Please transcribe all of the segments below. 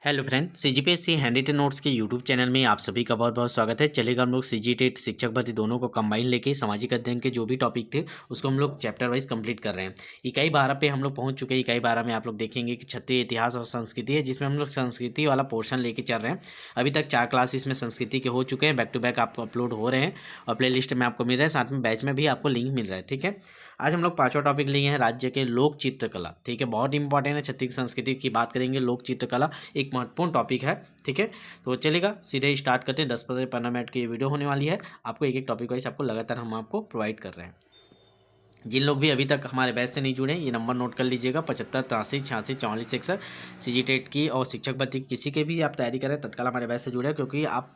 Hello friend, CGPSC handwritten notes के YouTube channel में आप सभी का बहुत बहुत स्वागत है। चलेगा हम लोग सीजी टेट शिक्षक भर्ती दोनों को कंबाइन लेके सामाजिक अध्ययन के जो भी टॉपिक थे उसको हम लोग चैप्टर वाइज कंप्लीट कर रहे हैं। इकाई 12 पे हम लोग पहुंच चुके हैं। इकाई 12 में आप लोग देखेंगे कि क्षत्रिय इतिहास और संस्कृति है, जिसमें हम लोग संस्कृति वाला पोर्शन लेके चल रहे हैं। अभी तक 4 क्लास इसमें संस्कृति के हो चुके हैं, बैक टू बैक आपको अपलोड हो रहे हैं और प्ले लिस्ट में आपको मिल रहा है, साथ में बैच में भी आपको लिंक मिल रहा है। ठीक है, आज हम लोग 5वां टॉपिक लिए हैं राज्य के लोक चित्रकला। ठीक है, बहुत इंपॉर्टेंट है, छत्तीस संस्कृति की बात करेंगे। लोक चित्रकला एक महत्वपूर्ण टॉपिक है। ठीक है, तो चलेगा सीधे स्टार्ट करते हैं। 10 से 15 मिनट की वीडियो होने वाली है। आपको एक एक टॉपिक वाइज आपको लगातार हम आपको प्रोवाइड कर रहे हैं। जिन लोग भी अभी तक हमारे बैच से नहीं जुड़े ये नंबर नोट कर लीजिएगा, 75 83 86 44 61। सीजी टेट की और शिक्षक भर्ती की किसी के भी आप तैयारी करें तत्काल हमारे बैच से जुड़े, क्योंकि आप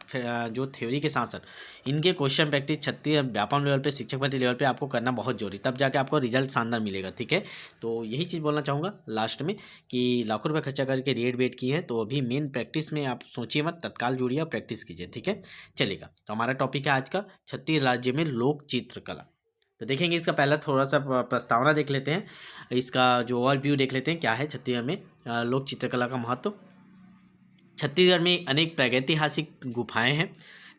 जो थ्योरी के साथ साथ इनके क्वेश्चन प्रैक्टिस छत्तीस व्यापम लेवल पे, शिक्षक भर्ती लेवल पे आपको करना बहुत जरूरी, तब जाके आपको रिजल्ट शानदार मिलेगा। ठीक है, तो यही चीज़ बोलना चाहूँगा लास्ट में कि लाखों रुपये खर्चा करके रेट वेट की है, तो अभी मेन प्रैक्टिस में आप सोचिए मत, तत्काल जुड़िए और प्रैक्टिस कीजिए। ठीक है, चलेगा। तो हमारा टॉपिक है आज का छत्तीस राज्य में लोक चित्रकला। तो देखेंगे इसका पहला थोड़ा सा प्रस्तावना देख लेते हैं, इसका जो ओवरव्यू देख लेते हैं क्या है छत्तीसगढ़ में लोक चित्रकला का महत्व। छत्तीसगढ़ में अनेक प्रागैतिहासिक गुफाएं हैं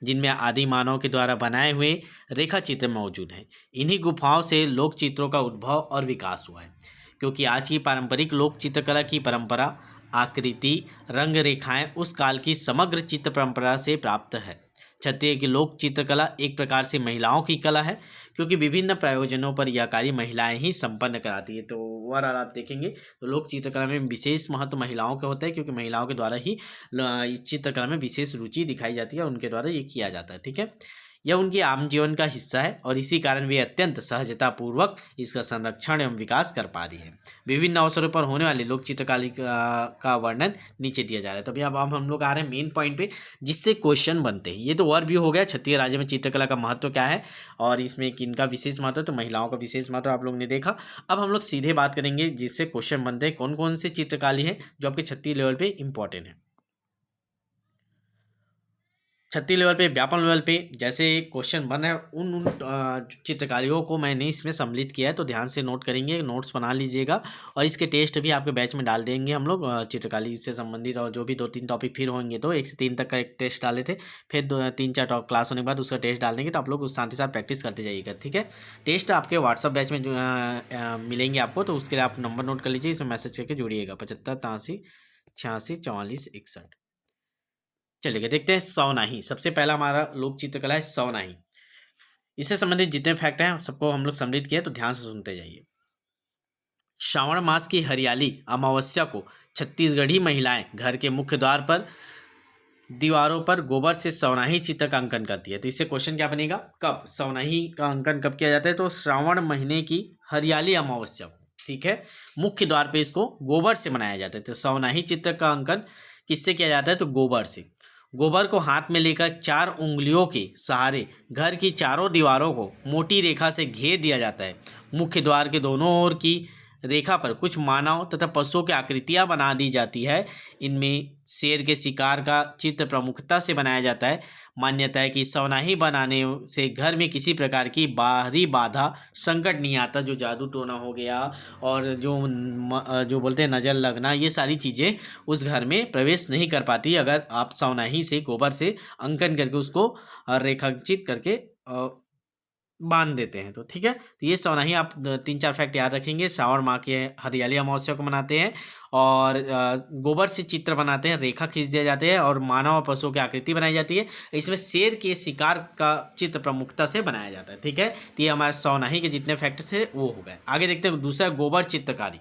जिनमें आदि मानव के द्वारा बनाए हुए रेखा चित्र मौजूद हैं। इन्हीं गुफाओं से लोक चित्रों का उद्भव और विकास हुआ है, क्योंकि आज की पारंपरिक लोक चित्रकला की परंपरा, आकृति, रंग, रेखाएं उस काल की समग्र चित्र परंपरा से प्राप्त है। छत्तीसगढ़ की लोक चित्रकला एक प्रकार से महिलाओं की कला है, क्योंकि विभिन्न प्रयोजनों पर यह कार्य महिलाएं ही संपन्न कराती है। तो ओवरऑल आप देखेंगे तो लोक चित्रकला में विशेष महत्व महिलाओं का होता है, क्योंकि महिलाओं के द्वारा ही इस चित्रकला में विशेष रुचि दिखाई जाती है और उनके द्वारा ये किया जाता है। ठीक है, यह उनके आम जीवन का हिस्सा है और इसी कारण वे अत्यंत सहजतापूर्वक इसका संरक्षण एवं विकास कर पा रही है। विभिन्न अवसरों पर होने वाली लोक चित्रकला का वर्णन नीचे दिया जा रहा है। तो अभी अब हम लोग आ रहे हैं मेन पॉइंट पे, जिससे क्वेश्चन बनते हैं। ये तो ओवरव्यू हो गया छत्तीसगढ़ राज्य में चित्रकला का महत्व क्या है और इसमें किनका विशेष महत्व, तो महिलाओं का विशेष महत्व आप लोग ने देखा। अब हम लोग सीधे बात करेंगे जिससे क्वेश्चन बनते हैं, कौन कौन से चित्रकारी है जो आपके छत्तीस लेवल पे इंपॉर्टेंट है। छत्तीस लेवल पे, व्यापम लेवल पे जैसे क्वेश्चन बन रहे हैं उन चित्रकारियों को मैंने इसमें सम्मिलित किया है, तो ध्यान से नोट करेंगे, नोट्स बना लीजिएगा। और इसके टेस्ट भी आपके बैच में डाल देंगे हम लोग चित्रकारी से संबंधित, और जो भी 2-3 टॉपिक फिर होंगे तो 1 से 3 तक का एक टेस्ट डाले थे, फिर 3-4 क्लास होने के बाद उसका टेस्ट डाल देंगे, तो आप लोग उस साथ ही साथ प्रैक्टिस करते जाइएगा। ठीक है, टेस्ट आपके व्हाट्सअप बैच में मिलेंगे आपको, तो उसके लिए आप नंबर नोट कर लीजिए, इसमें मैसेज करके जुड़िएगा, 75 83 86 44 61। चलिए देखते हैं सौनाही। सबसे पहला हमारा लोक चित्रकला है सौनाही। इससे संबंधित जितने फैक्ट हैं सबको हम लोग सम्मिलित किए, तो ध्यान से सुनते जाइए। श्रावण मास की हरियाली अमावस्या को छत्तीसगढ़ी महिलाएं घर के मुख्य द्वार पर दीवारों पर गोबर से सौनाही चित्र का अंकन करती है। तो इससे क्वेश्चन क्या बनेगा, कब सौनाही का अंकन कब किया जाता है, तो श्रावण महीने की हरियाली अमावस्या को। ठीक है, मुख्य द्वार पे इसको गोबर से बनाया जाता है। तो सौनाही चित्र का अंकन किससे किया जाता है, तो गोबर से। गोबर को हाथ में लेकर 4 उंगलियों के सहारे घर की चारों दीवारों को मोटी रेखा से घेर दिया जाता है। मुख्य द्वार के दोनों ओर की रेखा पर कुछ मानव तथा पशुओं की आकृतियां बना दी जाती है। इनमें शेर के शिकार का चित्र प्रमुखता से बनाया जाता है। मान्यता है कि सौनाही बनाने से घर में किसी प्रकार की बाहरी बाधा संकट नहीं आता, जो जादू टोना हो गया और जो बोलते हैं नज़र लगना, ये सारी चीज़ें उस घर में प्रवेश नहीं कर पाती अगर आप सौनाही से गोबर से अंकन करके उसको रेखांकित करके बांध देते हैं। तो ठीक है, तो ये सौनाही आप 3-4 फैक्ट याद रखेंगे। श्रावण माह के हरियाली अमावस्या को मनाते हैं और गोबर से चित्र बनाते हैं, रेखा खींच दिए जाते हैं और मानव और पशुओं की आकृति बनाई जाती है। इसमें शेर के शिकार का चित्र प्रमुखता से बनाया जाता है। ठीक है, तो ये हमारे सौनाही के जितने फैक्ट थे वो हो गए। आगे देखते हैं दूसरा, गोबर चित्रकारी।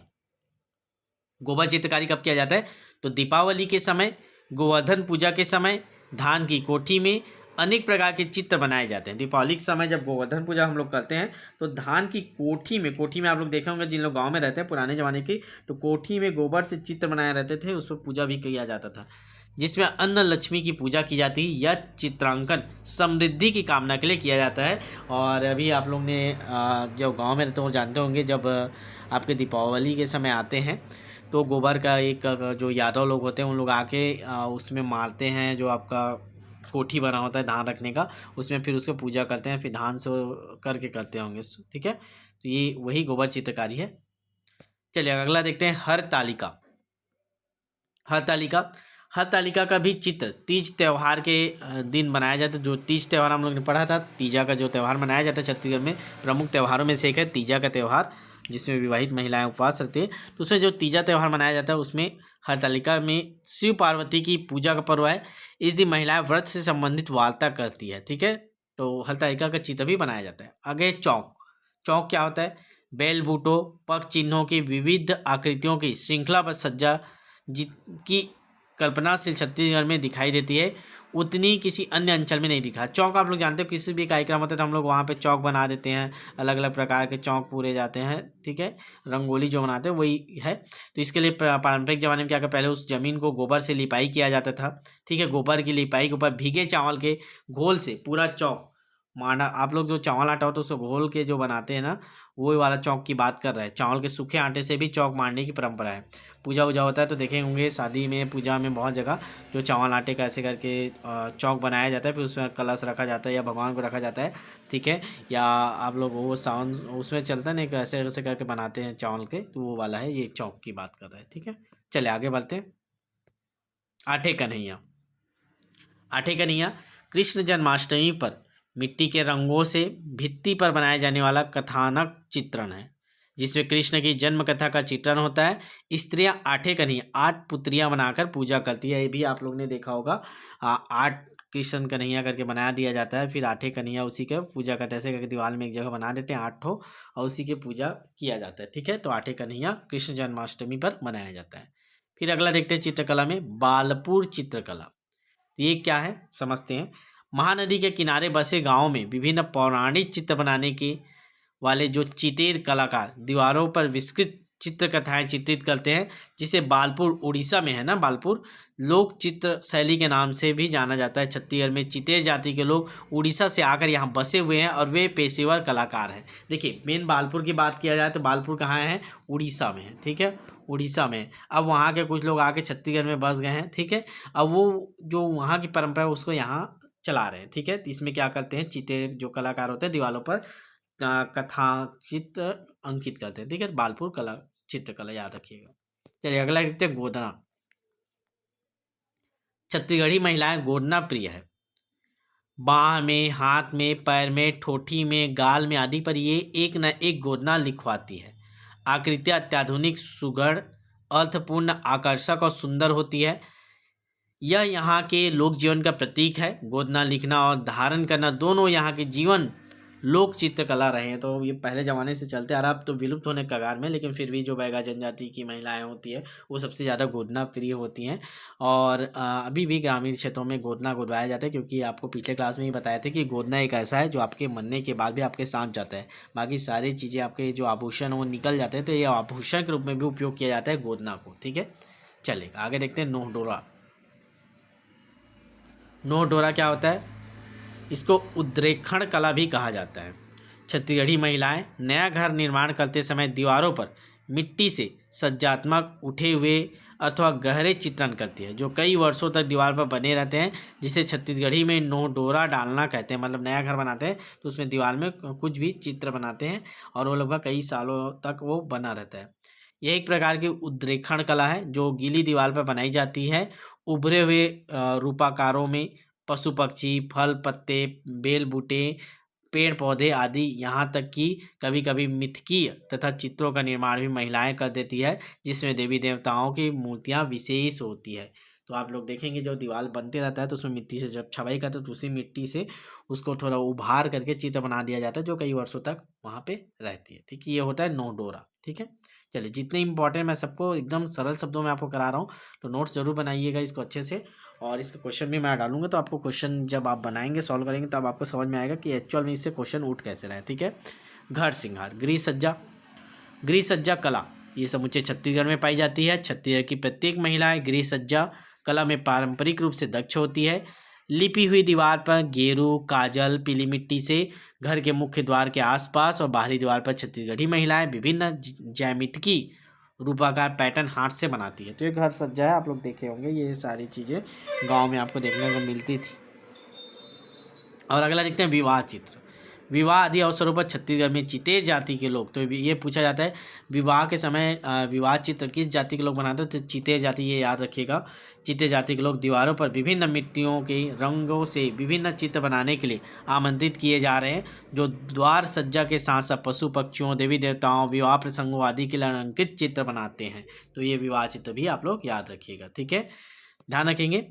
गोबर चित्रकारी कब किया जाता है, तो दीपावली के समय, गोवर्धन पूजा के समय, धान की कोठी में अनेक प्रकार के चित्र बनाए जाते हैं। दीपावली के समय जब गोवर्धन पूजा हम लोग करते हैं तो धान की कोठी में आप लोग देखे होंगे, जिन लोग गांव में रहते हैं पुराने ज़माने की, तो कोठी में गोबर से चित्र बनाए रहते थे, उस पर पूजा भी किया जाता था, जिसमें अन्न लक्ष्मी की पूजा की जाती है। यह चित्रांकन समृद्धि की कामना के लिए किया जाता है। और अभी आप लोग ने जब गाँव में रहते हो जानते होंगे, जब आपके दीपावली के समय आते हैं तो गोबर का एक जो यादव लोग होते हैं उन लोग आके उसमें मारते हैं, जो आपका कोठी बना होता है धान रखने का, उसमें फिर उसको पूजा करते हैं, फिर धान से करके करते होंगे। ठीक है, तो ये वही गोबर चित्रकारी है। चलिए अगला देखते हैं हर तालिका। हर तालिका, हरतालिका का भी चित्र तीज त्यौहार के दिन बनाया जाता है। जो तीज त्यौहार हम लोग ने पढ़ा था, तीजा का जो त्यौहार मनाया जाता है छत्तीसगढ़ में, प्रमुख त्यौहारों में से एक है तीजा का त्यौहार, जिसमें विवाहित महिलाएं उपवास रखती है। तो उसमें जो तीजा त्यौहार मनाया जाता है उसमें हरतालिका में शिव पार्वती की पूजा का पर्व है। इस दिन महिलाएं व्रत से संबंधित वार्ता करती है, ठीक है। तो हरतालिका का चित्र भी बनाया जाता है। आगे चौक। चौक क्या होता है? बेल बूटों, पग चिन्हों की विविध आकृतियों की श्रृंखलाबद्ध सज्जा जिनकी कल्पना से छत्तीसगढ़ में दिखाई देती है, उतनी किसी अन्य अंचल में नहीं दिखा। चौक आप लोग जानते हो, किसी भी कार्यक्रम होता है तो हम लोग वहाँ पे चौक बना देते हैं, अलग अलग प्रकार के चौक पूरे जाते हैं, ठीक है। रंगोली जो बनाते हैं वही है। तो इसके लिए पारंपरिक ज़माने में क्या कर, पहले उस ज़मीन को गोबर से लिपाई किया जाता था, ठीक है। गोबर की लिपाई के ऊपर भीगे चावल के घोल से पूरा चौक मांडा, आप लोग जो चावल आटा होता है उसको घोल के जो बनाते हैं ना, वही वाला चौक की बात कर रहे हैं। चावल के सूखे आटे से भी चौक मारने की परंपरा है। पूजा वूजा होता है तो देखे होंगे शादी में, पूजा में बहुत जगह जो चावल आटे का ऐसे करके चौक बनाया जाता है, फिर उसमें कलश रखा जाता है या भगवान को रखा जाता है, ठीक है। या आप लोग वो सावन उसमें चलता है ना, ऐसे ऐसे करके बनाते हैं चावल के, तो वो वाला है, ये चौक की बात कर रहे हैं, ठीक है। चले आगे बढ़ते हैं। आठे कन्हैया। आठे कन्हैया कृष्ण जन्माष्टमी पर मिट्टी के रंगों से भित्ति पर बनाया जाने वाला कथानक चित्रण है, जिसमें कृष्ण की जन्म कथा का चित्रण होता है। स्त्रियां आठे कन्हैया, 8 पुत्रियां बनाकर पूजा करती है। ये भी आप लोग ने देखा होगा, 8 कृष्ण कन्हैया करके बना दिया जाता है, फिर आठे कन्हैया उसी का पूजा करते हैं, ऐसे करके दीवार में एक जगह बना देते हैं 8 ठो, और उसी की पूजा किया जाता है, ठीक है। तो आठे कन्हैया कृष्ण जन्माष्टमी पर मनाया जाता है। फिर अगला देखते हैं चित्रकला में बालपुर चित्रकला। ये क्या है समझते हैं। महानदी के किनारे बसे गांव में विभिन्न पौराणिक चित्र बनाने के वाले जो चितेर कलाकार दीवारों पर विस्तृत चित्र कथाएं चित्रित करते हैं, जिसे बालपुर उड़ीसा में है ना, बालपुर लोक चित्र शैली के नाम से भी जाना जाता है। छत्तीसगढ़ में चितेर जाति के लोग उड़ीसा से आकर यहाँ बसे हुए हैं और वे पेशेवर कलाकार हैं। देखिए, मेन बालपुर की बात किया जाए तो बालपुर कहाँ है? उड़ीसा में है, ठीक है, उड़ीसा में। अब वहाँ के कुछ लोग आके छत्तीसगढ़ में बस गए हैं, ठीक है। अब वो जो वहाँ की परंपरा है उसको यहाँ चला रहे हैं, ठीक है। तो इसमें क्या करते हैं, चितेर जो कलाकार होते हैं दीवारों पर कथा चित्र अंकित करते हैं, ठीक है। बालपुर कला चित्रकला याद रखिएगा। चलिए अगला देखते हैं गोदना। छत्तीसगढ़ी महिलाएं गोदना प्रिय है। बाह में, हाथ में, पैर में, ठोठी में, गाल में आदि पर ये एक न एक गोदना लिखवाती है। आकृतियाँ अत्याधुनिक, सुगढ़, अर्थपूर्ण, आकर्षक और सुंदर होती है। यह यहाँ के लोक जीवन का प्रतीक है। गोदना लिखना और धारण करना दोनों यहाँ के जीवन लोक चित्रकला रहे हैं। तो ये पहले ज़माने से चलते आ रहा, अब तो विलुप्त होने के कगार में, लेकिन फिर भी जो बैगा जनजाति की महिलाएं होती है वो सबसे ज़्यादा गोदना प्रिय होती हैं। और अभी भी ग्रामीण क्षेत्रों में गोदना गुदवाया जाता है, क्योंकि आपको पिछले क्लास में ही बताया था कि गोदना एक ऐसा है जो आपके मरने के बाद भी आपके साथ जाता है। बाकी सारी चीज़ें आपके जो आभूषण वो निकल जाते हैं, तो ये आभूषण के रूप में भी उपयोग किया जाता है गोदना को, ठीक है। चलिए आगे देखते हैं नोह डोरा। नोह डोरा क्या होता है? इसको उद्रेखण कला भी कहा जाता है। छत्तीसगढ़ी महिलाएं नया घर निर्माण करते समय दीवारों पर मिट्टी से सज्जात्मक उठे हुए अथवा गहरे चित्रण करती है, जो कई वर्षों तक दीवार पर बने रहते हैं, जिसे छत्तीसगढ़ी में नोह डोरा डालना कहते हैं। मतलब नया घर बनाते हैं तो उसमें दीवार में कुछ भी चित्र बनाते हैं और वो लगभग कई सालों तक वो बना रहता है। यह एक प्रकार की उद्रेखण कला है जो गीली दीवार पर बनाई जाती है। उभरे हुए रूपाकारों में पशु पक्षी, फल पत्ते, बेल बूटे, पेड़ पौधे आदि, यहाँ तक कि कभी कभी मिथकीय तथा चित्रों का निर्माण भी महिलाएं कर देती है, जिसमें देवी देवताओं की मूर्तियाँ विशेष होती है। तो आप लोग देखेंगे जो दीवार बनते रहता है तो उसमें मिट्टी से जब छवाई करते हैं तो उसी मिट्टी से उसको थोड़ा उभार करके चित्र बना दिया जाता है, जो कई वर्षों तक वहाँ पे रहती है, ठीक है। ये होता है नोह डोरा, ठीक है। चलिए, जितने इंपॉर्टेंट मैं सबको एकदम सरल शब्दों में आपको करा रहा हूँ, तो नोट्स जरूर बनाइएगा इसको अच्छे से, और इसका क्वेश्चन भी मैं डालूंगा, तो आपको क्वेश्चन जब आप बनाएंगे सॉल्व करेंगे तब आपको समझ में आएगा कि एक्चुअल में इससे क्वेश्चन उठ कैसे रहा है, ठीक है। घर सिंगार, गृह सज्जा। गृह सज्जा कला ये समूचे छत्तीसगढ़ में पाई जाती है। छत्तीसगढ़ की प्रत्येक महिला गृह सज्जा कला में पारंपरिक रूप से दक्ष होती है। लिपी हुई दीवार पर गेरू, काजल, पीली मिट्टी से घर के मुख्य द्वार के आसपास और बाहरी द्वार पर छत्तीसगढ़ी महिलाएं विभिन्न ज्यामिति रूपाकार पैटर्न हाथ से बनाती है। तो ये घर सज्जा है, आप लोग देखे होंगे, ये सारी चीज़ें गांव में आपको देखने को मिलती थी। और अगला देखते हैं विवाह चित्र। विवाह आदि अवसरों पर छत्तीसगढ़ में चितेर जाति के लोग, तो ये पूछा जाता है विवाह के समय विवाह चित्र किस जाति के लोग बनाते हैं, तो चितेर जाति, ये याद रखिएगा। चितेर जाति के लोग दीवारों पर विभिन्न मिट्टियों के रंगों से विभिन्न चित्र बनाने के लिए आमंत्रित किए जा रहे हैं, जो द्वार सज्जा के साथ साथ पशु पक्षियों, देवी देवताओं, विवाह प्रसंगों आदि के लिए अलंकृत चित्र बनाते हैं। तो ये विवाह चित्र भी आप लोग याद रखिएगा, ठीक है, ध्यान रखेंगे।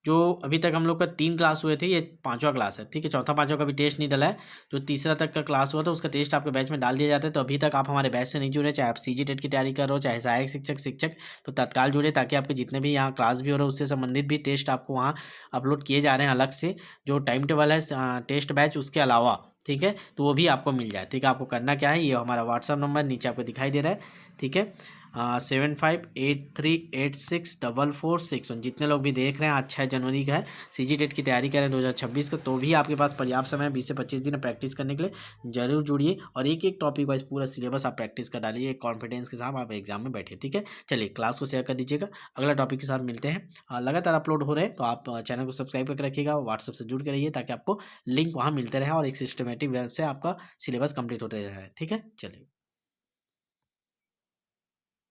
जो अभी तक हम लोग का 3 क्लास हुए थे, ये 5वां क्लास है, ठीक है। चौथा 5वां का भी टेस्ट नहीं डला है। जो तीसरा तक का क्लास हुआ था उसका टेस्ट आपके बैच में डाल दिया जाता है। तो अभी तक आप हमारे बैच से नहीं जुड़े, चाहे आप सीजी टेट की तैयारी कर रहे हो, चाहे सहायक शिक्षक, तो तत्काल जुड़े, ताकि आपके जितने भी यहाँ क्लास भी हो रहे हैं उससे संबंधित भी टेस्ट आपको वहाँ अपलोड किए जा रहे हैं अलग से। जो टाइम टेबल है टेस्ट बैच उसके अलावा, ठीक है, तो वो भी आपको मिल जाए, ठीक है। आपको करना क्या है, ये हमारा व्हाट्सअप नंबर नीचे आपको दिखाई दे रहा है, ठीक है, 7583864461। जितने लोग भी देख रहे हैं, आज 6 जनवरी का है, सीजी टेट की तैयारी करें 2026 का, तो भी आपके पास पर्याप्त समय है 20 से 25 दिन प्रैक्टिस करने के लिए। जरूर जुड़िए और एक एक टॉपिक वाइज पूरा सिलेबस आप प्रैक्टिस कर डालिए, कॉन्फिडेंस के साथ आप एग्जाम में बैठे, ठीक है। चलिए क्लास को शेयर कर दीजिएगा, अगला टॉपिक के साथ मिलते हैं। लगातार अपलोड हो रहे हैं, तो आप चैनल को सब्सक्राइब करके रखिएगा, व्हाट्सअप से जुड़ के रहिए, ताकि आपको लिंक वहाँ मिलते रहे और एक सिस्टमेटिक वे से आपका सिलेबस कंप्लीट होते रहे, ठीक है। चलिए।